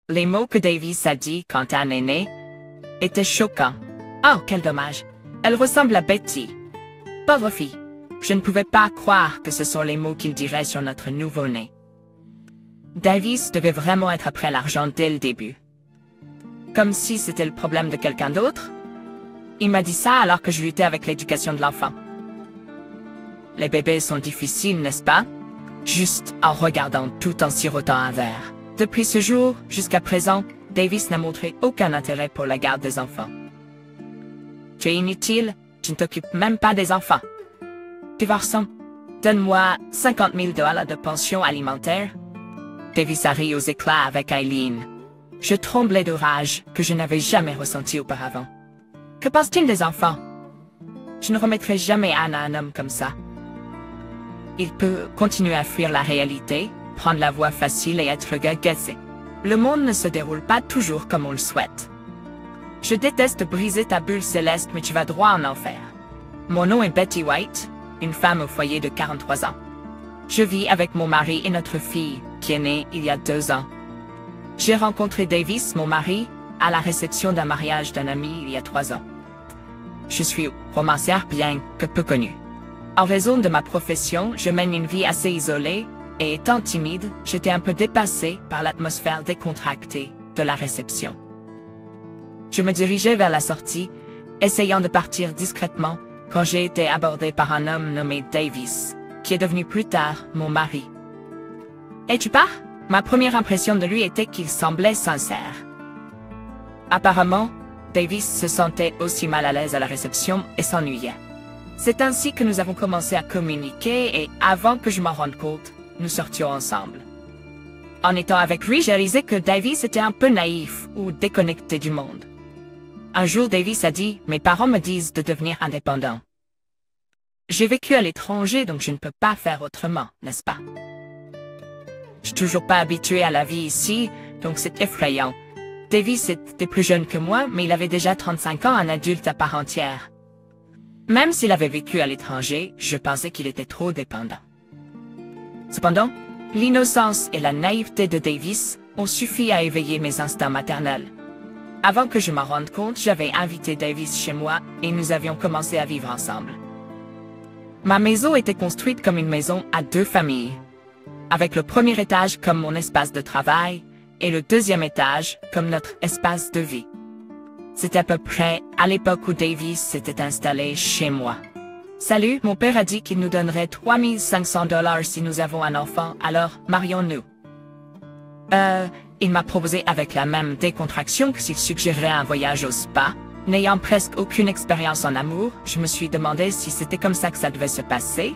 Les mots que Davis a dit quand Anne est née étaient choquants. Oh, quel dommage. Elle ressemble à Betty. Pauvre fille. Je ne pouvais pas croire que ce sont les mots qu'il dirait sur notre nouveau-né. Davis devait vraiment être après l'argent dès le début. Comme si c'était le problème de quelqu'un d'autre. Il m'a dit ça alors que je luttais avec l'éducation de l'enfant. Les bébés sont difficiles, n'est-ce pas? Juste en regardant tout en sirotant un verre. Depuis ce jour, jusqu'à présent, Davis n'a montré aucun intérêt pour la garde des enfants. Tu es inutile, tu ne t'occupes même pas des enfants. Tu vas ressentir. Donne-moi 50 000 $ de pension alimentaire. Davis a ri aux éclats avec Eileen. Je tremblais de rage que je n'avais jamais ressenti auparavant. Que pense-t-il des enfants? Je ne remettrai jamais Anne à un homme comme ça. Il peut continuer à fuir la réalité, prendre la voie facile et être gagacé. Le monde ne se déroule pas toujours comme on le souhaite. Je déteste briser ta bulle céleste, mais tu vas droit en enfer. Mon nom est Betty White, une femme au foyer de 43 ans. Je vis avec mon mari et notre fille, qui est née il y a 2 ans. J'ai rencontré Davis, mon mari, à la réception d'un mariage d'un ami il y a 3 ans. Je suis romancière bien que peu connue. En raison de ma profession, je mène une vie assez isolée, et étant timide, j'étais un peu dépassée par l'atmosphère décontractée de la réception. Je me dirigeais vers la sortie, essayant de partir discrètement, quand j'ai été abordée par un homme nommé Davis, qui est devenu plus tard mon mari. « Et tu pars ?» Ma première impression de lui était qu'il semblait sincère. Apparemment, Davis se sentait aussi mal à l'aise à la réception et s'ennuyait. C'est ainsi que nous avons commencé à communiquer et avant que je m'en rende compte, nous sortions ensemble. En étant avec lui, j'ai réalisé que Davis était un peu naïf ou déconnecté du monde. Un jour, Davis a dit « Mes parents me disent de devenir indépendant. J'ai vécu à l'étranger, donc je ne peux pas faire autrement, n'est-ce pas? Je suis toujours pas habitué à la vie ici, donc c'est effrayant. Davis était plus jeune que moi, mais il avait déjà 35 ans, un adulte à part entière. Même s'il avait vécu à l'étranger, je pensais qu'il était trop dépendant. Cependant, l'innocence et la naïveté de Davis ont suffi à éveiller mes instincts maternels. Avant que je m'en rende compte, j'avais invité Davis chez moi et nous avions commencé à vivre ensemble. Ma maison était construite comme une maison à 2 familles, avec le premier étage comme mon espace de travail et le deuxième étage comme notre espace de vie. C'était à peu près à l'époque où Davis s'était installé chez moi. Salut, mon père a dit qu'il nous donnerait 3 500 $ si nous avons un enfant, alors marions-nous. Il m'a proposé avec la même décontraction que s'il suggérerait un voyage au spa. N'ayant presque aucune expérience en amour, je me suis demandé si c'était comme ça que ça devait se passer.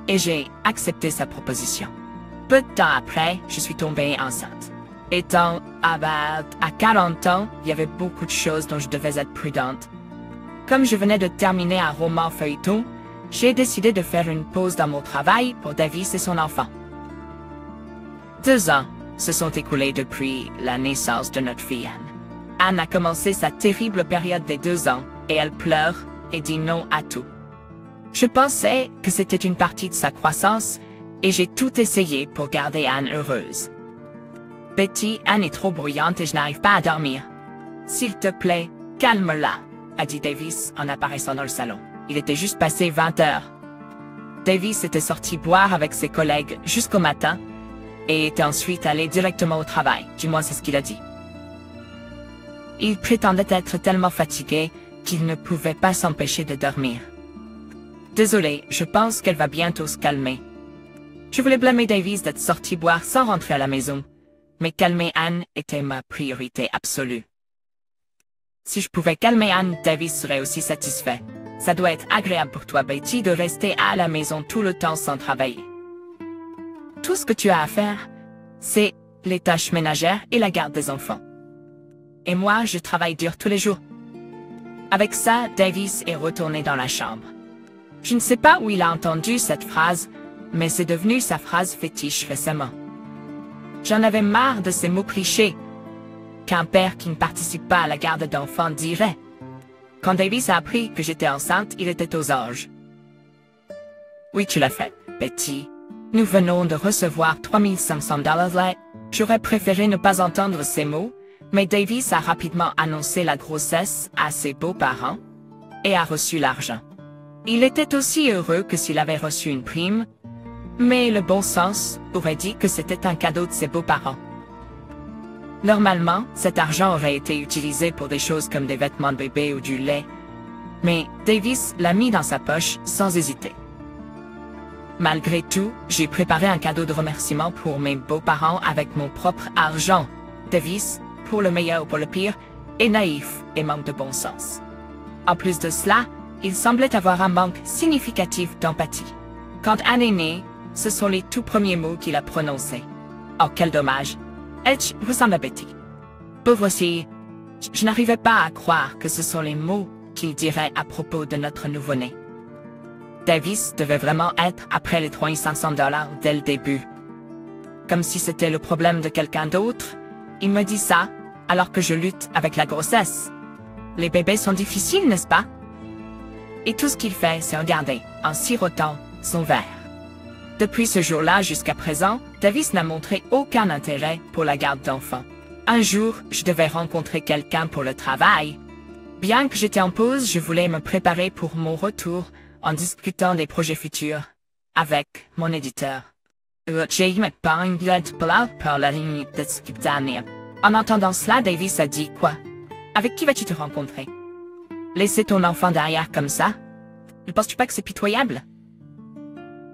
Et j'ai accepté sa proposition. Peu de temps après, je suis tombée enceinte. Étant à 40 ans, il y avait beaucoup de choses dont je devais être prudente. Comme je venais de terminer un roman feuilleton, j'ai décidé de faire une pause dans mon travail pour Davis et son enfant. 2 ans se sont écoulés depuis la naissance de notre fille Anne. Anne a commencé sa terrible période des 2 ans, et elle pleure et dit non à tout. Je pensais que c'était une partie de sa croissance, et j'ai tout essayé pour garder Anne heureuse. Betty, Anne est trop bruyante et je n'arrive pas à dormir. S'il te plaît, calme-la, a dit Davis en apparaissant dans le salon. Il était juste passé 20 heures. Davis était sorti boire avec ses collègues jusqu'au matin, et était ensuite allé directement au travail, du moins c'est ce qu'il a dit. Il prétendait être tellement fatigué qu'il ne pouvait pas s'empêcher de dormir. Désolé, je pense qu'elle va bientôt se calmer. Je voulais blâmer Davis d'être sorti boire sans rentrer à la maison, mais calmer Anne était ma priorité absolue. Si je pouvais calmer Anne, Davis serait aussi satisfait. Ça doit être agréable pour toi, Betty, de rester à la maison tout le temps sans travailler. Tout ce que tu as à faire, c'est les tâches ménagères et la garde des enfants. Et moi, je travaille dur tous les jours. Avec ça, Davis est retourné dans la chambre. Je ne sais pas où il a entendu cette phrase, mais c'est devenu sa phrase fétiche récemment. J'en avais marre de ces mots clichés qu'un père qui ne participe pas à la garde d'enfants dirait. Quand Davis a appris que j'étais enceinte, il était aux anges. Oui, tu l'as fait, Betty. Nous venons de recevoir 3 500 $ là. J'aurais préféré ne pas entendre ces mots, mais Davis a rapidement annoncé la grossesse à ses beaux-parents et a reçu l'argent. Il était aussi heureux que s'il avait reçu une prime, mais le bon sens aurait dit que c'était un cadeau de ses beaux-parents. Normalement, cet argent aurait été utilisé pour des choses comme des vêtements de bébé ou du lait, mais Davis l'a mis dans sa poche sans hésiter. Malgré tout, j'ai préparé un cadeau de remerciement pour mes beaux-parents avec mon propre argent. Davis, pour le meilleur ou pour le pire, est naïf et manque de bon sens. En plus de cela, il semblait avoir un manque significatif d'empathie. Quand Anne est née, ce sont les tout premiers mots qu'il a prononcés. Oh, quel dommage! Elle ressemble à Betty. Pauvre fille, je n'arrivais pas à croire que ce sont les mots qu'il dirait à propos de notre nouveau-né. Davis devait vraiment être après les $3500 dès le début. Comme si c'était le problème de quelqu'un d'autre, il me dit ça alors que je lutte avec la grossesse. Les bébés sont difficiles, n'est-ce pas? Et tout ce qu'il fait, c'est regarder, en sirotant, son verre. Depuis ce jour-là jusqu'à présent, Davis n'a montré aucun intérêt pour la garde d'enfants. Un jour, je devais rencontrer quelqu'un pour le travail. Bien que j'étais en pause, je voulais me préparer pour mon retour en discutant des projets futurs avec mon éditeur. En entendant cela, Davis a dit quoi? Avec qui vas-tu te rencontrer? Laisser ton enfant derrière comme ça? Ne penses-tu pas que c'est pitoyable?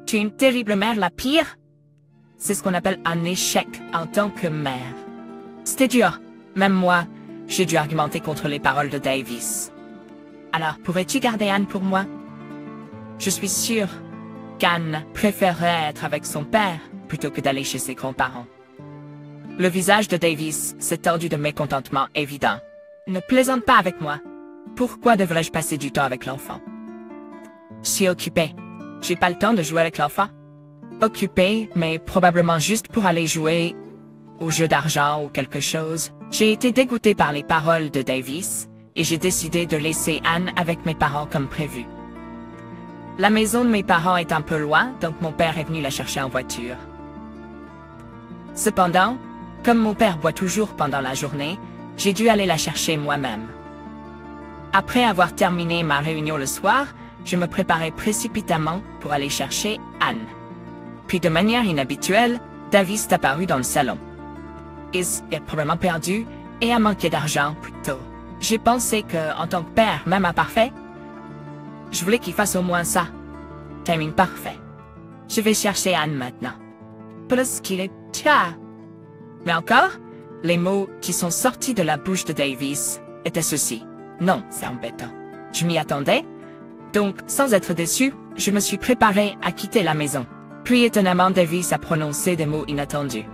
Tu es une terrible mère, la pire? C'est ce qu'on appelle un échec en tant que mère. C'était dur. Même moi, j'ai dû argumenter contre les paroles de Davis. Alors, pourrais-tu garder Anne pour moi? Je suis sûre qu'Anne préférerait être avec son père plutôt que d'aller chez ses grands-parents. Le visage de Davis s'est tordu de mécontentement évident. Ne plaisante pas avec moi. Pourquoi devrais-je passer du temps avec l'enfant? Je suis occupée. J'ai pas le temps de jouer avec l'enfant. Occupée, mais probablement juste pour aller jouer au jeu d'argent ou quelque chose. J'ai été dégoûtée par les paroles de Davis et j'ai décidé de laisser Anne avec mes parents comme prévu. La maison de mes parents est un peu loin, donc mon père est venu la chercher en voiture. Cependant, comme mon père boit toujours pendant la journée, j'ai dû aller la chercher moi-même. Après avoir terminé ma réunion le soir, je me préparais précipitamment pour aller chercher Anne. Puis de manière inhabituelle, Davis est apparu dans le salon. Il est probablement perdu et a manqué d'argent plutôt. J'ai pensé que, en tant que père, même imparfait, je voulais qu'il fasse au moins ça. Timing parfait. Je vais chercher Anne maintenant. Parce qu'il est tcha. Mais encore, les mots qui sont sortis de la bouche de Davis étaient ceux-ci. Non, c'est embêtant. Je m'y attendais. Donc, sans être déçu, je me suis préparé à quitter la maison. Puis étonnamment, Davis a prononcé des mots inattendus.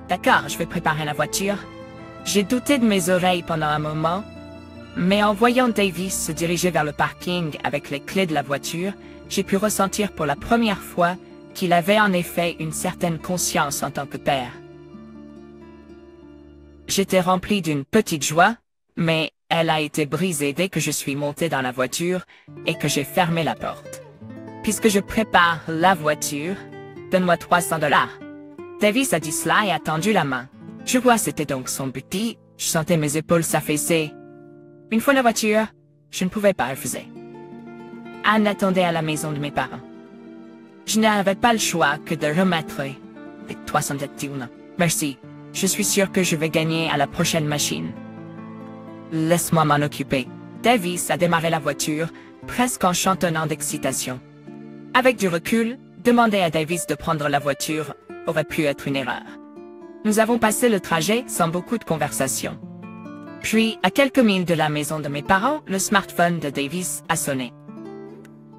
D'accord, je vais préparer la voiture. J'ai douté de mes oreilles pendant un moment, mais en voyant Davis se diriger vers le parking avec les clés de la voiture, j'ai pu ressentir pour la première fois qu'il avait en effet une certaine conscience en tant que père. J'étais rempli d'une petite joie, mais elle a été brisée dès que je suis monté dans la voiture et que j'ai fermé la porte. Puisque je prépare la voiture, donne-moi $300. Davis a dit cela et a tendu la main. Je vois c'était donc son but. Je sentais mes épaules s'affaisser. Une fois la voiture, je ne pouvais pas refuser. Anne attendait à la maison de mes parents. Je n'avais pas le choix que de remettre les $300. Merci, je suis sûr que je vais gagner à la prochaine machine. Laisse-moi m'en occuper. Davis a démarré la voiture, presque en chantonnant d'excitation. Avec du recul, demander à Davis de prendre la voiture aurait pu être une erreur. Nous avons passé le trajet sans beaucoup de conversation. Puis, à quelques milles de la maison de mes parents, le smartphone de Davis a sonné.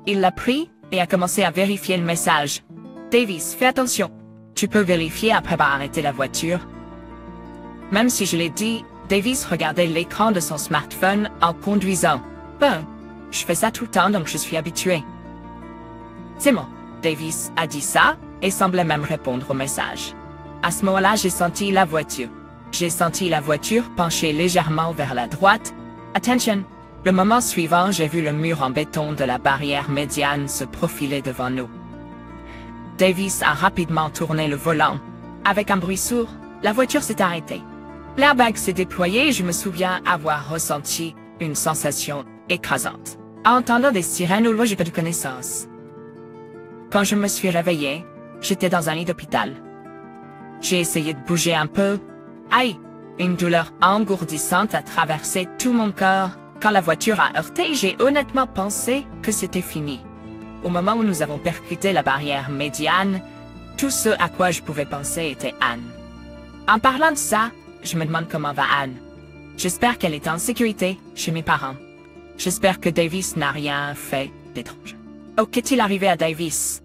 Il l'a pris et a commencé à vérifier le message. Davis, fais attention. Tu peux vérifier après avoir arrêté la voiture. Même si je l'ai dit, Davis regardait l'écran de son smartphone en conduisant. Ben, je fais ça tout le temps donc je suis habitué. C'est bon. Davis a dit ça et semblait même répondre au message. À ce moment-là, j'ai senti la voiture. J'ai senti la voiture pencher légèrement vers la droite. Attention! Le moment suivant, j'ai vu le mur en béton de la barrière médiane se profiler devant nous. Davis a rapidement tourné le volant. Avec un bruit sourd, La voiture s'est arrêtée. L'airbag s'est déployé et je me souviens avoir ressenti une sensation écrasante. En entendant des sirènes où j'ai perdu connaissance. Quand je me suis réveillée, j'étais dans un lit d'hôpital. J'ai essayé de bouger un peu. Aïe! Une douleur engourdissante a traversé tout mon corps. Quand la voiture a heurté, j'ai honnêtement pensé que c'était fini. Au moment où nous avons percuté la barrière médiane, tout ce à quoi je pouvais penser était Anne. En parlant de ça, je me demande comment va Anne. J'espère qu'elle est en sécurité chez mes parents. J'espère que Davis n'a rien fait d'étrange. Oh, qu'est-il arrivé à Davis?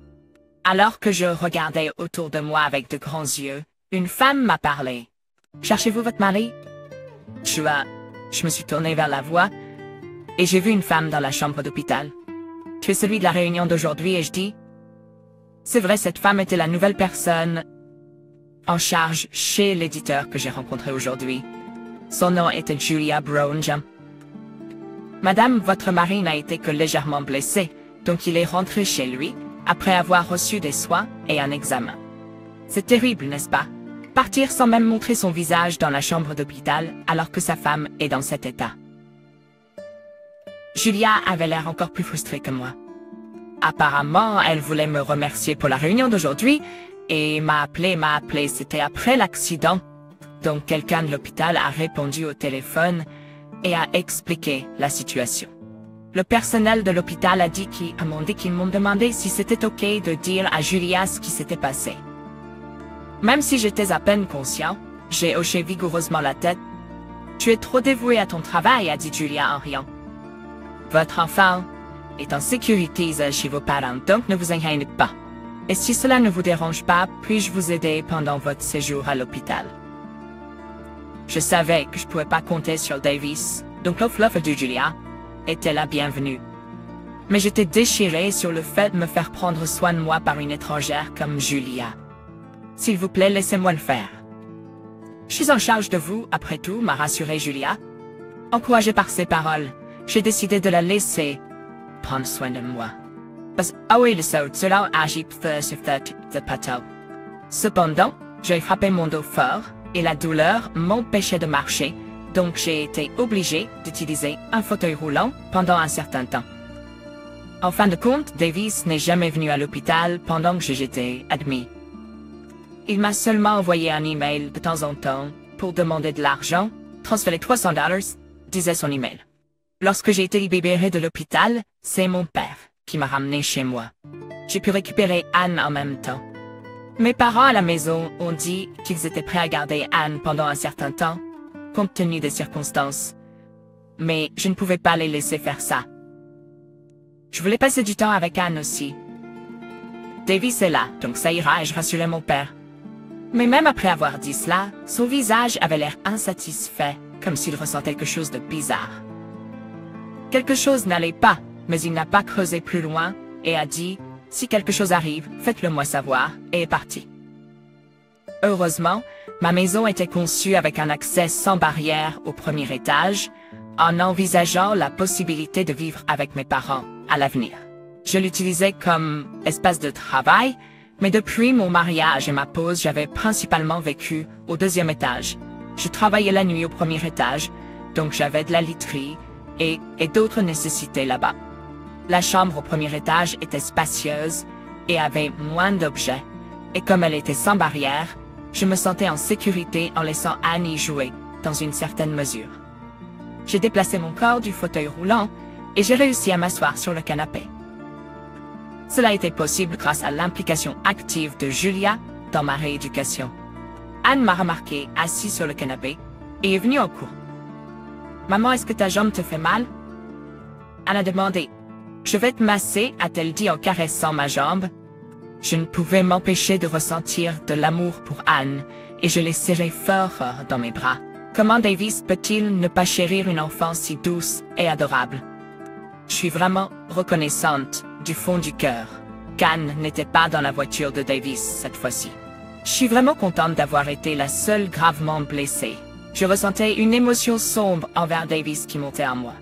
Alors que je regardais autour de moi avec de grands yeux, une femme m'a parlé. « Cherchez-vous votre mari? » Je me suis tournée vers la voix et j'ai vu une femme dans la chambre d'hôpital. « Tu es celui de la réunion d'aujourd'hui » et je dis. C'est vrai, cette femme était la nouvelle personne en charge chez l'éditeur que j'ai rencontré aujourd'hui. Son nom était Julia Brown. Madame, votre mari n'a été que légèrement blessé, donc il est rentré chez lui après avoir reçu des soins et un examen. C'est terrible, n'est-ce pas? Partir sans même montrer son visage dans la chambre d'hôpital alors que sa femme est dans cet état. Julia avait l'air encore plus frustrée que moi. Apparemment, elle voulait me remercier pour la réunion d'aujourd'hui et m'a appelé, c'était après l'accident. Donc quelqu'un de l'hôpital a répondu au téléphone et a expliqué la situation. Le personnel de l'hôpital a dit qu'ils m'ont demandé si c'était ok de dire à Julia ce qui s'était passé. Même si j'étais à peine conscient, j'ai hoché vigoureusement la tête. « Tu es trop dévoué à ton travail » a dit Julia en riant. « Votre enfant est en sécurité chez vos parents, donc ne vous inquiétez pas. Et si cela ne vous dérange pas, puis-je vous aider pendant votre séjour à l'hôpital ?» Je savais que je ne pouvais pas compter sur Davis, donc l'offre de Julia était la bienvenue. Mais j'étais déchirée sur le fait de me faire prendre soin de moi par une étrangère comme Julia. S'il vous plaît, laissez-moi le faire. Je suis en charge de vous, après tout, m'a rassuré Julia. Encouragée par ces paroles, j'ai décidé de la laisser prendre soin de moi. Cela agit de pato. Cependant, j'ai frappé mon dos fort et la douleur m'empêchait de marcher, donc j'ai été obligée d'utiliser un fauteuil roulant pendant un certain temps. En fin de compte, Davis n'est jamais venu à l'hôpital pendant que j'étais admis. Il m'a seulement envoyé un email de temps en temps pour demander de l'argent, transférer $300, disait son email. Lorsque j'ai été libérée de l'hôpital, c'est mon père qui m'a ramené chez moi. J'ai pu récupérer Anne en même temps. Mes parents à la maison ont dit qu'ils étaient prêts à garder Anne pendant un certain temps, compte tenu des circonstances. Mais je ne pouvais pas les laisser faire ça. Je voulais passer du temps avec Anne aussi. Davis est là, donc ça ira et je rassurais mon père. Mais même après avoir dit cela, son visage avait l'air insatisfait, comme s'il ressentait quelque chose de bizarre. Quelque chose n'allait pas, mais il n'a pas creusé plus loin et a dit « Si quelque chose arrive, faites-le moi savoir » et est parti. Heureusement, ma maison était conçue avec un accès sans barrière au premier étage, en envisageant la possibilité de vivre avec mes parents à l'avenir. Je l'utilisais comme espace de travail, mais depuis mon mariage et ma pause, j'avais principalement vécu au deuxième étage. Je travaillais la nuit au premier étage, donc j'avais de la literie et d'autres nécessités là-bas. La chambre au premier étage était spacieuse et avait moins d'objets, et comme elle était sans barrière, je me sentais en sécurité en laissant Anne y jouer, dans une certaine mesure. J'ai déplacé mon corps du fauteuil roulant et j'ai réussi à m'asseoir sur le canapé. Cela était possible grâce à l'implication active de Julia dans ma rééducation. Anne m'a remarqué assis sur le canapé et est venue au cours. « Maman, est-ce que ta jambe te fait mal ?» Anne a demandé. « Je vais te masser » a-t-elle dit en caressant ma jambe. Je ne pouvais m'empêcher de ressentir de l'amour pour Anne et je l'ai serrée fort dans mes bras. Comment Davis peut-il ne pas chérir une enfant si douce et adorable? Je suis vraiment reconnaissante du fond du cœur qu'Anne n'était pas dans la voiture de Davis cette fois-ci. Je suis vraiment contente d'avoir été la seule gravement blessée. Je ressentais une émotion sombre envers Davis qui montait en moi.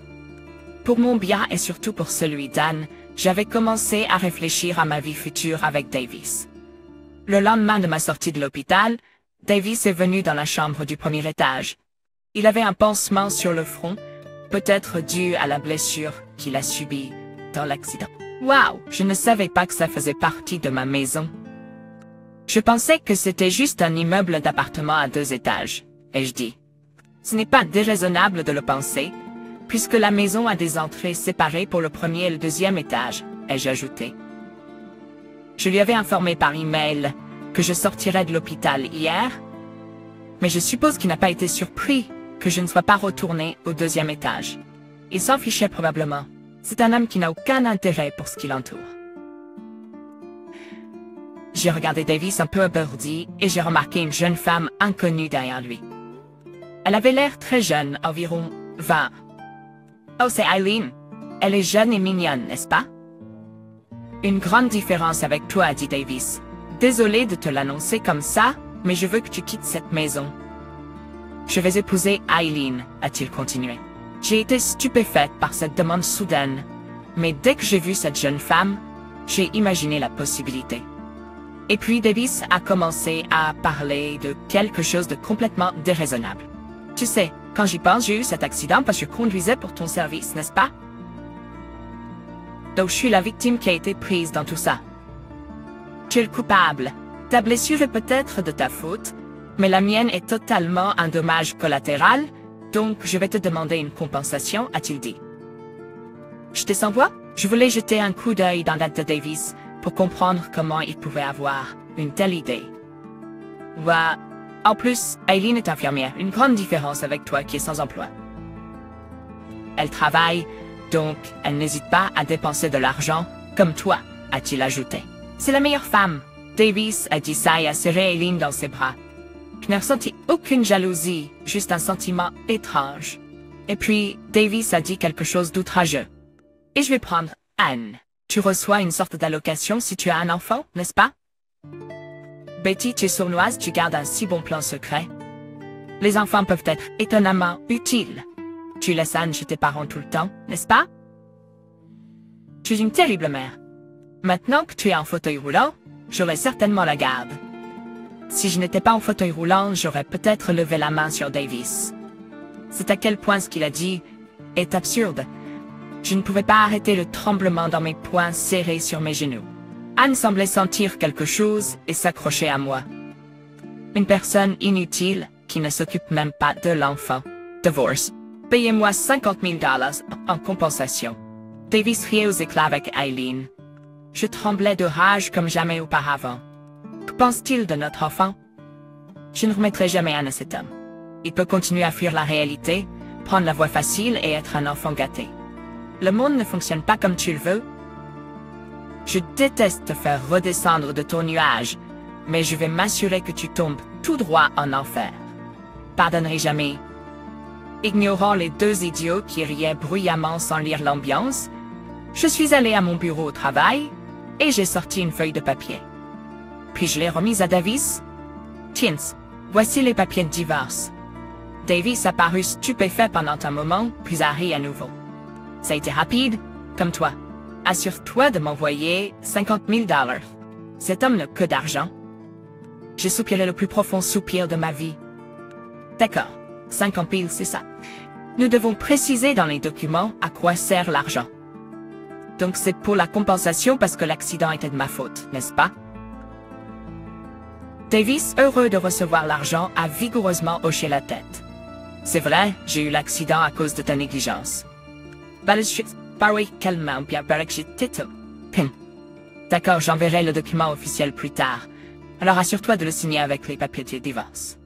Pour mon bien et surtout pour celui d'Anne, j'avais commencé à réfléchir à ma vie future avec Davis. Le lendemain de ma sortie de l'hôpital, Davis est venu dans la chambre du premier étage. Il avait un pansement sur le front, peut-être dû à la blessure qu'il a subie dans l'accident. Waouh, je ne savais pas que ça faisait partie de ma maison. Je pensais que c'était juste un immeuble d'appartement à 2 étages, ai-je dit. Ce n'est pas déraisonnable de le penser, puisque la maison a des entrées séparées pour le premier et le deuxième étage, ai-je ajouté. Je lui avais informé par email que je sortirais de l'hôpital hier, mais je suppose qu'il n'a pas été surpris que je ne sois pas retourné au 2e étage. Il s'en fichait probablement. C'est un homme qui n'a aucun intérêt pour ce qui l'entoure. J'ai regardé Davis un peu abasourdi et j'ai remarqué une jeune femme inconnue derrière lui. Elle avait l'air très jeune, environ 20. Oh, c'est Eileen. Elle est jeune et mignonne, n'est-ce pas? Une grande différence avec toi, dit Davis. Désolé de te l'annoncer comme ça, mais je veux que tu quittes cette maison. Je vais épouser Eileen, a-t-il continué. J'ai été stupéfaite par cette demande soudaine, mais dès que j'ai vu cette jeune femme, j'ai imaginé la possibilité. Et puis Davis a commencé à parler de quelque chose de complètement déraisonnable. Tu sais, quand j'y pense, j'ai eu cet accident parce que je conduisais pour ton service, n'est-ce pas? Donc je suis la victime qui a été prise dans tout ça. Tu es le coupable. Ta blessure est peut-être de ta faute, mais la mienne est totalement un dommage collatéral, donc je vais te demander une compensation, a-t-il dit. J'étais sans voix. Je voulais jeter un coup d'œil dans la tête de Davis pour comprendre comment il pouvait avoir une telle idée. Ouais. En plus, Eileen est infirmière, une grande différence avec toi qui est sans emploi. Elle travaille, donc elle n'hésite pas à dépenser de l'argent, comme toi, a-t-il ajouté. C'est la meilleure femme. Davis a dit ça et a serré Eileen dans ses bras. Je n'ai ressenti aucune jalousie, juste un sentiment étrange. Et puis, Davis a dit quelque chose d'outrageux. Et je vais prendre Anne. Tu reçois une sorte d'allocation si tu as un enfant, n'est-ce pas? Betty, tu es sournoise, tu gardes un si bon plan secret. Les enfants peuvent être étonnamment utiles. Tu laisses Anne chez tes parents tout le temps, n'est-ce pas? Tu es une terrible mère. Maintenant que tu es en fauteuil roulant, j'aurai certainement la garde. Si je n'étais pas en fauteuil roulant, j'aurais peut-être levé la main sur Davis. C'est à quel point ce qu'il a dit est absurde. Je ne pouvais pas arrêter le tremblement dans mes poings serrés sur mes genoux. Anne semblait sentir quelque chose et s'accrocher à moi. Une personne inutile qui ne s'occupe même pas de l'enfant. Divorce. Payez-moi $50,000 en compensation. Davis riait aux éclats avec Eileen. Je tremblais de rage comme jamais auparavant. Que pense-t-il de notre enfant? Je ne remettrai jamais Anne à cet homme. Il peut continuer à fuir la réalité, prendre la voie facile et être un enfant gâté. Le monde ne fonctionne pas comme tu le veux. Je déteste te faire redescendre de ton nuage, mais je vais m'assurer que tu tombes tout droit en enfer. Pardonnerai jamais. Ignorant les 2 idiots qui riaient bruyamment sans lire l'ambiance, je suis allé à mon bureau au travail et j'ai sorti une feuille de papier. Puis je l'ai remise à Davis. Tiens, voici les papiers de divorce. Davis a paru stupéfait pendant un moment, puis a ri à nouveau. Ça a été rapide, comme toi. Assure-toi de m'envoyer $50,000. Cet homme n'a que d'argent. J'ai soupiré le plus profond soupir de ma vie. D'accord, 50 000, c'est ça. Nous devons préciser dans les documents à quoi sert l'argent. Donc c'est pour la compensation parce que l'accident était de ma faute, n'est-ce pas? Davis, heureux de recevoir l'argent, a vigoureusement hoché la tête. C'est vrai, j'ai eu l'accident à cause de ta négligence. D'accord, j'enverrai le document officiel plus tard. Alors assure-toi de le signer avec les papiers de divorce.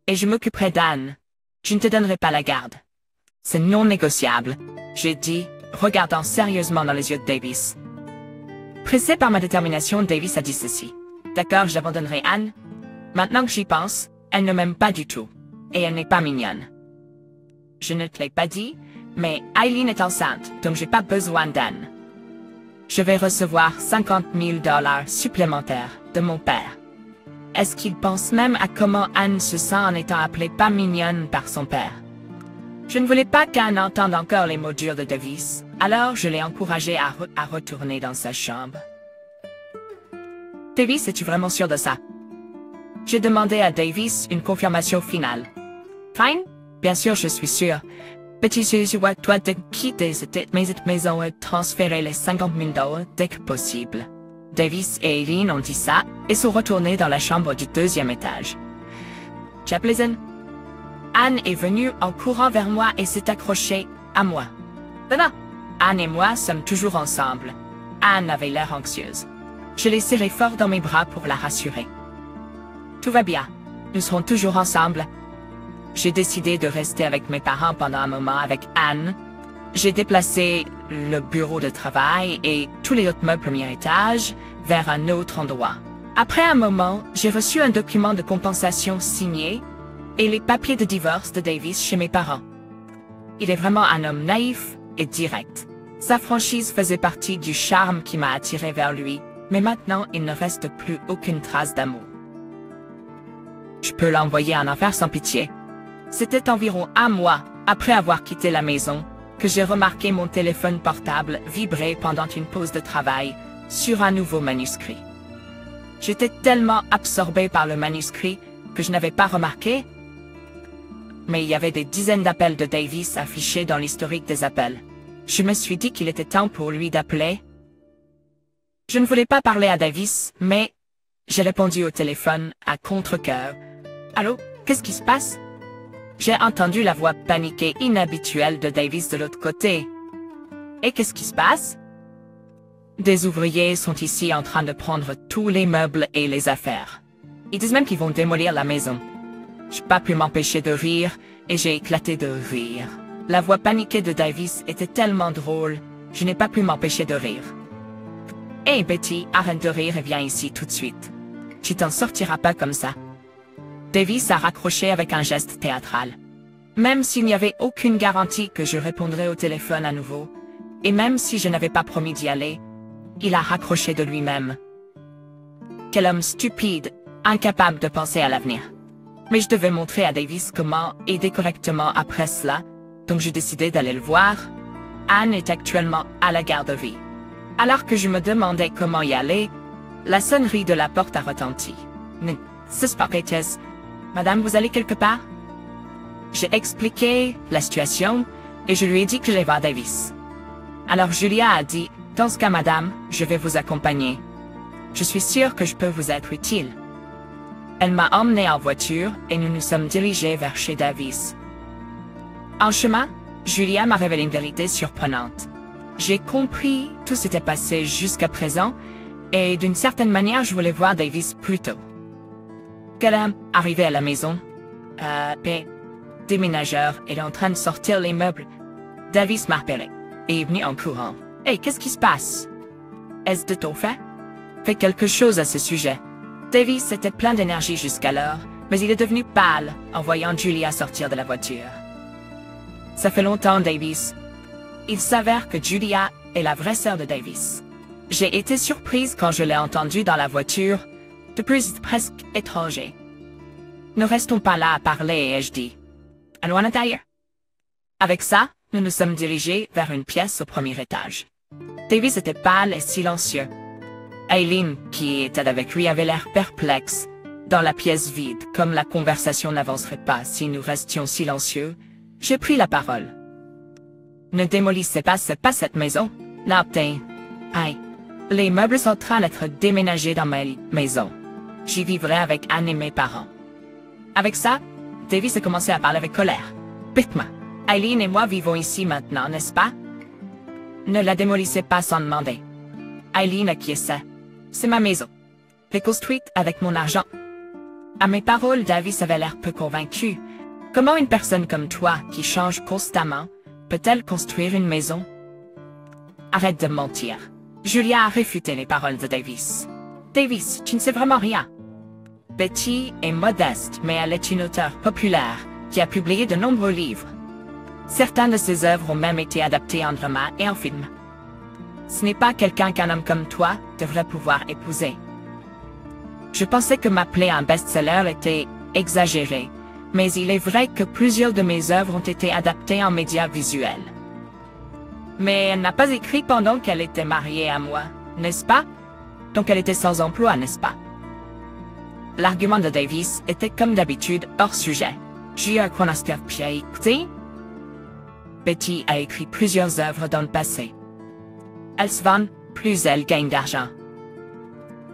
Et je m'occuperai d'Anne. Je ne te donnerai pas la garde. C'est non négociable, j'ai dit, regardant sérieusement dans les yeux de Davis. Pressé par ma détermination, Davis a dit ceci. D'accord, j'abandonnerai Anne. Maintenant que j'y pense, elle ne m'aime pas du tout. Et elle n'est pas mignonne. Je ne te l'ai pas dit, mais Eileen est enceinte, donc j'ai pas besoin d'Anne. Je vais recevoir $50,000 supplémentaires de mon père. Est-ce qu'il pense même à comment Anne se sent en étant appelée pas mignonne par son père? Je ne voulais pas qu'Anne entende encore les mots durs de Davis, alors je l'ai encouragée à retourner dans sa chambre. Davis, es-tu vraiment sûr de ça? J'ai demandé à Davis une confirmation finale. Fine? Bien sûr, je suis sûr. Betty, je vois toi de quitter cette maison et transférer les 50 000 $ dès que possible. Davis et Eileen ont dit ça et sont retournés dans la chambre du deuxième étage. Chaplain, Anne est venue en courant vers moi et s'est accrochée à moi. Non, Anne et moi sommes toujours ensemble. Anne avait l'air anxieuse. Je l'ai serrée fort dans mes bras pour la rassurer. Tout va bien. Nous serons toujours ensemble. J'ai décidé de rester avec mes parents pendant un moment avec Anne. J'ai déplacé le bureau de travail et tous les autres meubles au premier étage vers un autre endroit. Après un moment, j'ai reçu un document de compensation signé et les papiers de divorce de Davis chez mes parents. Il est vraiment un homme naïf et direct. Sa franchise faisait partie du charme qui m'a attiré vers lui, mais maintenant il ne reste plus aucune trace d'amour. Je peux l'envoyer en enfer sans pitié. C'était environ un mois après avoir quitté la maison que j'ai remarqué mon téléphone portable vibrer pendant une pause de travail sur un nouveau manuscrit. J'étais tellement absorbé par le manuscrit que je n'avais pas remarqué, mais il y avait des dizaines d'appels de Davis affichés dans l'historique des appels. Je me suis dit qu'il était temps pour lui d'appeler. Je ne voulais pas parler à Davis, mais j'ai répondu au téléphone à contre-cœur. « Allô, qu'est-ce qui se passe ?» J'ai entendu la voix paniquée inhabituelle de Davis de l'autre côté. « Et qu'est-ce qui se passe ?» Des ouvriers sont ici en train de prendre tous les meubles et les affaires. Ils disent même qu'ils vont démolir la maison. Je n'ai pas pu m'empêcher de rire et j'ai éclaté de rire. La voix paniquée de Davis était tellement drôle, je n'ai pas pu m'empêcher de rire. « Hey Betty, arrête de rire et viens ici tout de suite. Tu t'en sortiras pas comme ça. » Davis a raccroché avec un geste théâtral. Même s'il n'y avait aucune garantie que je répondrais au téléphone à nouveau, et même si je n'avais pas promis d'y aller, il a raccroché de lui-même. Quel homme stupide, incapable de penser à l'avenir. Mais je devais montrer à Davis comment aider correctement après cela, donc j'ai décidé d'aller le voir. Anne est actuellement à la garderie. Alors que je me demandais comment y aller, la sonnerie de la porte a retenti. Suspectes, Madame, vous allez quelque part? J'ai expliqué la situation et je lui ai dit que j'allais voir Davis. Alors Julia a dit, dans ce cas, Madame, je vais vous accompagner. Je suis sûre que je peux vous être utile. Elle m'a emmené en voiture et nous nous sommes dirigés vers chez Davis. En chemin, Julia m'a révélé une vérité surprenante. J'ai compris tout s'était passé jusqu'à présent et d'une certaine manière, je voulais voir Davis plus tôt. Quand arrivé à la maison, déménageur est en train de sortir les meubles. Davis m'a appelé et est venu en courant. « Hey, qu'est-ce qui se passe? Est-ce de ton fait? Fais quelque chose à ce sujet. » Davis était plein d'énergie jusqu'alors, mais il est devenu pâle en voyant Julia sortir de la voiture. « Ça fait longtemps, Davis. » Il s'avère que Julia est la vraie sœur de Davis. J'ai été surprise quand je l'ai entendue dans la voiture. De plus, c'est presque étranger. Ne restons pas là à parler, ai-je dit. Allons à l'intérieur. Avec ça, nous nous sommes dirigés vers une pièce au premier étage. Davis était pâle et silencieux. Eileen, qui était avec lui, avait l'air perplexe. Dans la pièce vide, comme la conversation n'avancerait pas si nous restions silencieux, j'ai pris la parole. Ne démolissez pas cette maison. N'obtenez. Aïe. Les meubles sont en train d'être déménagés dans ma maison. J'y vivrai avec Anne et mes parents. Avec ça, Davis a commencé à parler avec colère. Dites-moi, Eileen et moi vivons ici maintenant, n'est-ce pas? Ne la démolissez pas sans demander. Eileen acquiesça. C'est ma maison. J'ai construite avec mon argent. À mes paroles, Davis avait l'air peu convaincu. Comment une personne comme toi, qui change constamment, peut-elle construire une maison? Arrête de mentir. Julia a réfuté les paroles de Davis. Davis, tu ne sais vraiment rien. Betty est modeste, mais elle est une auteure populaire qui a publié de nombreux livres. Certaines de ses œuvres ont même été adaptées en drama et en film. Ce n'est pas quelqu'un qu'un homme comme toi devrait pouvoir épouser. Je pensais que m'appeler un best-seller était exagéré, mais il est vrai que plusieurs de mes œuvres ont été adaptées en médias visuels. Mais elle n'a pas écrit pendant qu'elle était mariée à moi, n'est-ce pas? Donc elle était sans emploi, n'est-ce pas? L'argument de Davis était comme d'habitude hors sujet. J'ai un chronoscope à écouter. Betty a écrit plusieurs œuvres dans le passé. Elles se vendent, plus elles gagnent d'argent.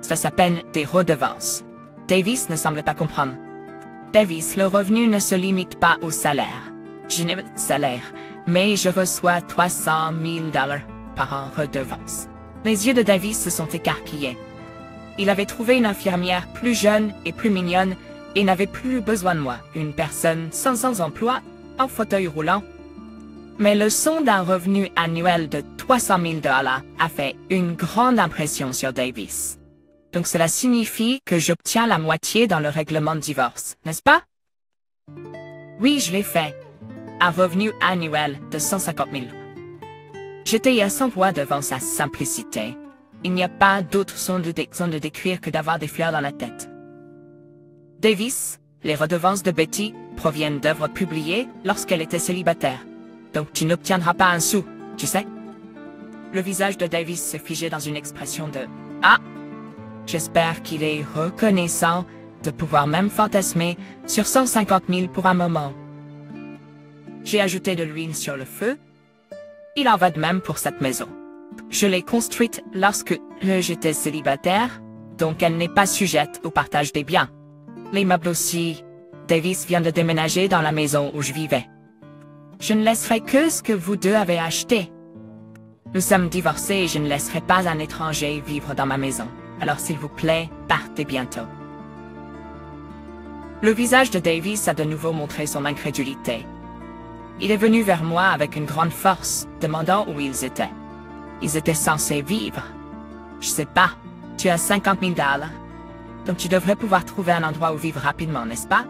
Ça s'appelle des redevances. Davis ne semble pas comprendre. Davis, le revenu ne se limite pas au salaire. Je n'ai pas de salaire, mais je reçois 300 000 $ par an redevance. Les yeux de Davis se sont écarquillés. Il avait trouvé une infirmière plus jeune et plus mignonne et n'avait plus besoin de moi, une personne sans emploi, en fauteuil roulant. Mais le son d'un revenu annuel de 300 000 $ a fait une grande impression sur Davis. Donc cela signifie que j'obtiens la moitié dans le règlement de divorce, n'est-ce pas? Oui, je l'ai fait. Un revenu annuel de 150 000. J'étais à 100 voix devant sa simplicité. Il n'y a pas d'autre son de décrire que d'avoir des fleurs dans la tête. Davis, les redevances de Betty proviennent d'œuvres publiées lorsqu'elle était célibataire. Donc tu n'obtiendras pas un sou, tu sais? Le visage de Davis se figeait dans une expression de « Ah !» J'espère qu'il est reconnaissant de pouvoir même fantasmer sur 150 000 pour un moment. J'ai ajouté de l'huile sur le feu. Il en va de même pour cette maison. Je l'ai construite lorsque j'étais célibataire, donc elle n'est pas sujette au partage des biens. Les meubles aussi. Davis vient de déménager dans la maison où je vivais. Je ne laisserai que ce que vous deux avez acheté. Nous sommes divorcés et je ne laisserai pas un étranger vivre dans ma maison. Alors s'il vous plaît, partez bientôt. Le visage de Davis a de nouveau montré son incrédulité. Il est venu vers moi avec une grande force, demandant où ils étaient. Ils étaient censés vivre. Je sais pas, tu as 50 000 $, donc tu devrais pouvoir trouver un endroit où vivre rapidement, n'est-ce pas?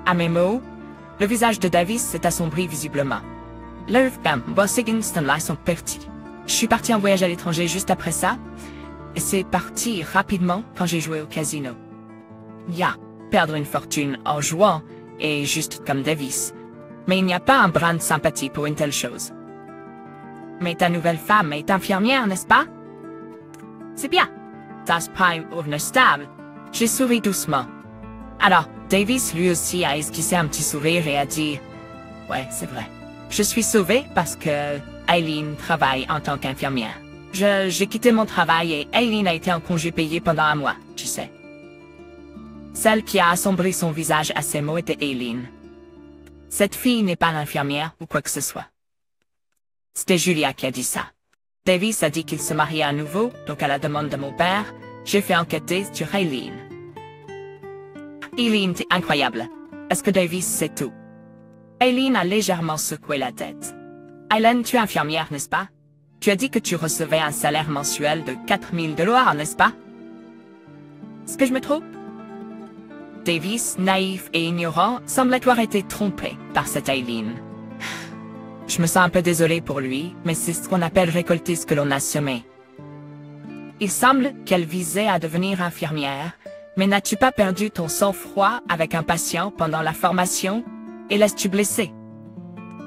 À mes mots, le visage de Davis s'est assombri visiblement. Leurs Bossiginston-là sont partis. Je suis parti en voyage à l'étranger juste après ça, et c'est parti rapidement quand j'ai joué au casino. Perdre une fortune en jouant est juste comme Davis, mais il n'y a pas un brin de sympathie pour une telle chose. Mais ta nouvelle femme est infirmière, n'est-ce pas? C'est bien. Das Prime revenu stable. J'ai souri doucement. Alors, Davis lui aussi a esquissé un petit sourire et a dit « Ouais, c'est vrai. Je suis sauvé parce que Aileen travaille en tant qu'infirmière. J'ai quitté mon travail et Aileen a été en congé payé pendant un mois, tu sais. » Celle qui a assombri son visage à ces mots était Aileen. Cette fille n'est pas l'infirmière ou quoi que ce soit. C'était Julia qui a dit ça. Davis a dit qu'il se mariait à nouveau, donc à la demande de mon père, j'ai fait enquêter sur Aileen. Aileen, t'es incroyable. Est-ce que Davis sait tout? Aileen a légèrement secoué la tête. Aileen, tu es infirmière, n'est-ce pas? Tu as dit que tu recevais un salaire mensuel de 4 000 $, n'est-ce pas? Est-ce que je me trompe? Davis, naïf et ignorant, semblait avoir été trompé par cette Aileen. Je me sens un peu désolé pour lui, mais c'est ce qu'on appelle récolter ce que l'on a semé. Il semble qu'elle visait à devenir infirmière, mais n'as-tu pas perdu ton sang-froid avec un patient pendant la formation et laisses-tu blessé?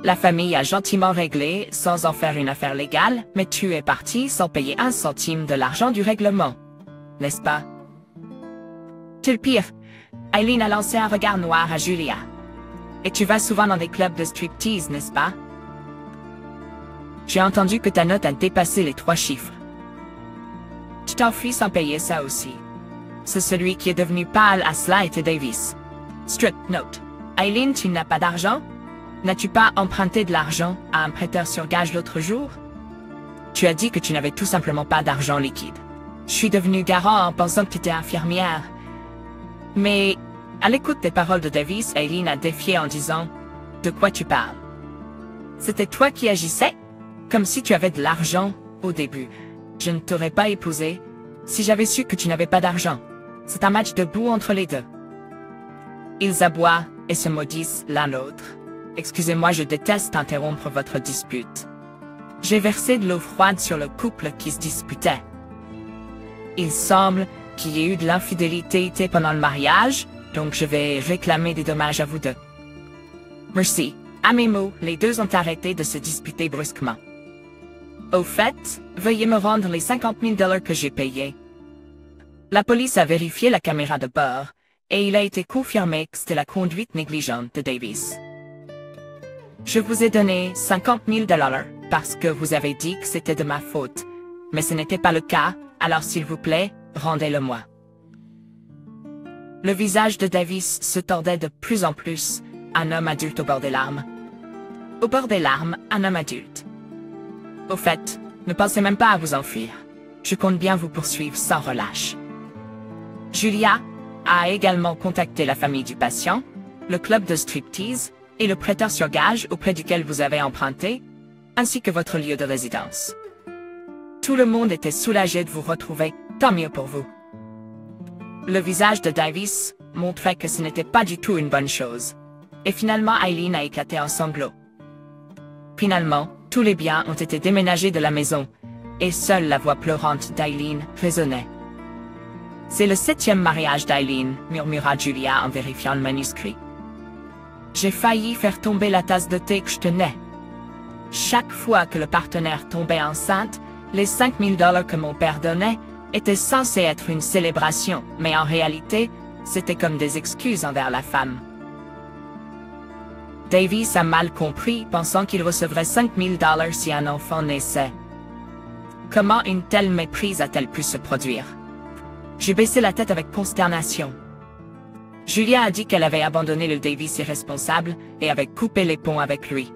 La famille a gentiment réglé sans en faire une affaire légale, mais tu es parti sans payer 1 centime de l'argent du règlement, n'est-ce pas? C'est le pire. Aileen a lancé un regard noir à Julia. Et tu vas souvent dans des clubs de striptease, n'est-ce pas? J'ai entendu que ta note a dépassé les 3 chiffres. Tu t'enfuis sans payer ça aussi. C'est celui qui est devenu pâle à cela était Davis. Strip note. Aileen, tu n'as pas d'argent? N'as-tu pas emprunté de l'argent à un prêteur sur gage l'autre jour? Tu as dit que tu n'avais tout simplement pas d'argent liquide. Je suis devenu garant en pensant que tu étais infirmière. Mais, à l'écoute des paroles de Davis, Aileen a défié en disant « De quoi tu parles? C'était toi qui agissais? Comme si tu avais de l'argent au début. Je ne t'aurais pas épousé si j'avais su que tu n'avais pas d'argent. C'est un match de boue entre les deux. » Ils aboient et se maudissent l'un l'autre. Excusez-moi, je déteste interrompre votre dispute. J'ai versé de l'eau froide sur le couple qui se disputait. Il semble qu'il y ait eu de l'infidélité pendant le mariage, donc je vais réclamer des dommages à vous deux. Merci. À mes mots, les deux ont arrêté de se disputer brusquement. Au fait, veuillez me rendre les 50 000 $ que j'ai payés. La police a vérifié la caméra de bord, et il a été confirmé que c'était la conduite négligente de Davis. Je vous ai donné 50 000 $ parce que vous avez dit que c'était de ma faute, mais ce n'était pas le cas, alors s'il vous plaît, rendez-le-moi. Le visage de Davis se tordait de plus en plus, un homme adulte au bord des larmes. Au bord des larmes, un homme adulte. Au fait, ne pensez même pas à vous enfuir. Je compte bien vous poursuivre sans relâche. Julia a également contacté la famille du patient, le club de striptease et le prêteur sur gage auprès duquel vous avez emprunté, ainsi que votre lieu de résidence. Tout le monde était soulagé de vous retrouver, tant mieux pour vous. Le visage de Davis montrait que ce n'était pas du tout une bonne chose. Et finalement Eileen a éclaté en sanglots. Finalement, tous les biens ont été déménagés de la maison, et seule la voix pleurante d'Eileen résonnait. C'est le 7e mariage d'Eileen, murmura Julia en vérifiant le manuscrit. J'ai failli faire tomber la tasse de thé que je tenais. Chaque fois que le partenaire tombait enceinte, les 5 000 $ que mon père donnait étaient censés être une célébration, mais en réalité, c'était comme des excuses envers la femme. Davis a mal compris, pensant qu'il recevrait 5 000 $ si un enfant naissait. Comment une telle méprise a-t-elle pu se produire? J'ai baissé la tête avec consternation. Julia a dit qu'elle avait abandonné le Davis irresponsable et avait coupé les ponts avec lui.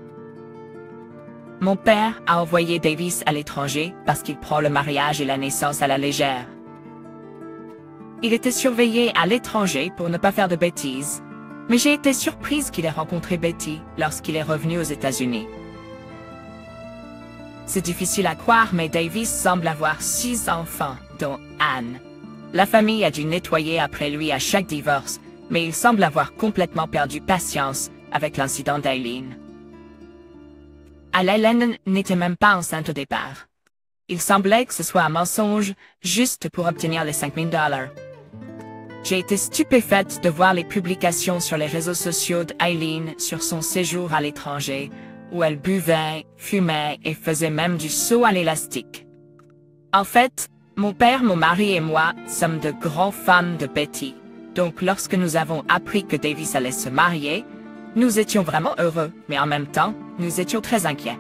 Mon père a envoyé Davis à l'étranger parce qu'il prend le mariage et la naissance à la légère. Il était surveillé à l'étranger pour ne pas faire de bêtises, mais j'ai été surprise qu'il ait rencontré Betty lorsqu'il est revenu aux États-Unis. C'est difficile à croire, mais Davis semble avoir 6 enfants, dont Anne. La famille a dû nettoyer après lui à chaque divorce, mais il semble avoir complètement perdu patience avec l'incident d'Eileen. Eileen n'était même pas enceinte au départ. Il semblait que ce soit un mensonge, juste pour obtenir les 5 000 $. J'ai été stupéfaite de voir les publications sur les réseaux sociaux d'Eileen sur son séjour à l'étranger, où elle buvait, fumait et faisait même du saut à l'élastique. En fait, mon père, mon mari et moi sommes de grands fans de Betty, donc lorsque nous avons appris que Davis allait se marier, nous étions vraiment heureux, mais en même temps, nous étions très inquiets.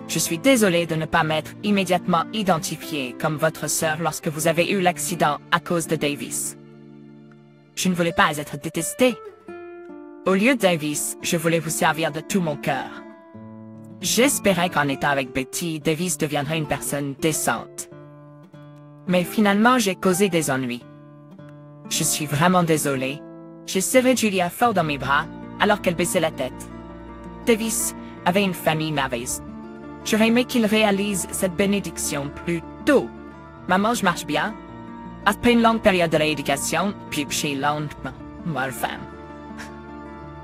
Je suis désolée de ne pas m'être immédiatement identifiée comme votre sœur lorsque vous avez eu l'accident à cause de Davis. Je ne voulais pas être détestée. Au lieu de Davis, je voulais vous servir de tout mon cœur. J'espérais qu'en étant avec Betty, Davis deviendrait une personne décente. Mais finalement, j'ai causé des ennuis. Je suis vraiment désolée. J'ai serré Julia fort dans mes bras, alors qu'elle baissait la tête. Davis avait une famille merveilleuse. J'aurais aimé qu'il réalise cette bénédiction plus tôt. Maman, je marche bien. Après une longue période de rééducation, puis j'ai lentement, moi femme.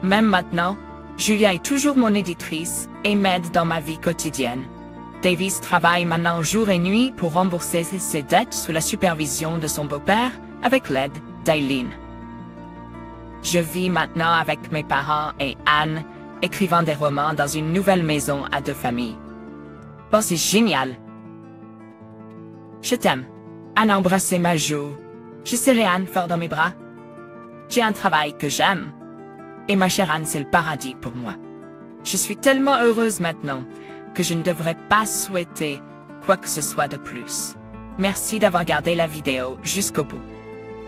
Même maintenant, Julia est toujours mon éditrice et m'aide dans ma vie quotidienne. Davis travaille maintenant jour et nuit pour rembourser ses dettes sous la supervision de son beau-père avec l'aide d'Eileen. Je vis maintenant avec mes parents et Anne, écrivant des romans dans une nouvelle maison à 2 familles. Bon, c'est génial. Je t'aime. Anne a embrassé ma joue. Je serrai Anne fort dans mes bras. J'ai un travail que j'aime. Et ma chère Anne, c'est le paradis pour moi. Je suis tellement heureuse maintenant que je ne devrais pas souhaiter quoi que ce soit de plus. Merci d'avoir regardé la vidéo jusqu'au bout.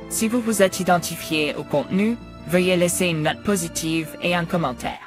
Si vous vous êtes identifié au contenu, veuillez laisser une note positive et un commentaire.